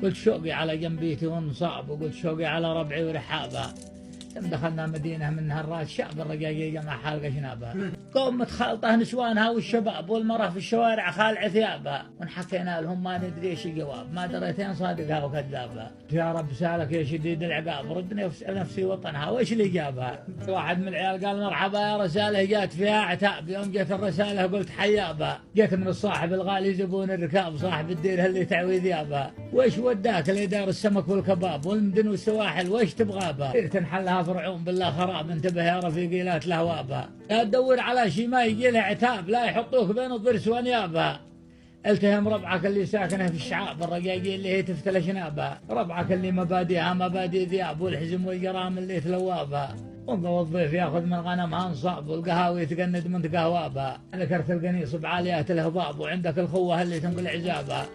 قلت شوقي على جنبيتي وانصاب، وقلت شوقي على ربعي ورحابها. ثم دخلنا مدينة منها الراس شعب الرقاقي جمع حالقة شنابها. قوم متخلطة نسوانها والشباب والمرأة في الشوارع خالع ثيابها، ونحكينا لهم ما ندري ايش الجواب، ما دريتين صادقها وكذابها. يا رب سالك يا شديد العقاب، ردني واسأل نفسي وطنها وايش اللي جابها. واحد من العيال قال مرحبا يا رسالة جات فيها عتاب، يوم جت الرسالة قلت حيابها. جت من الصاحب الغالي زبون الركاب، صاحب الدير اللي تعوي ذيابها. وايش وداك اللي دار السمك والكباب والمدن والسواحل وايش تبغابها. تنحلها فرعون بالله خراب، انتبه يا رفيقي لا تلهوابها. لا تدور على شي ما يجي له عتاب، لا يحطوك بين الضرس وانيابها. التهم ربعك اللي ساكنه في الشعاب الرقاقي اللي هي تفتل شنابها، ربعك اللي مبادئها مبادئ ذياب، والحزم والجرام اللي تلوابها. والضيف ياخذ من غنمها انصاب، والقهاوي تقند من تقهوابها. ذكرت القنيص بعاليات الهضاب، وعندك الخوه اللي تنقل عزابها.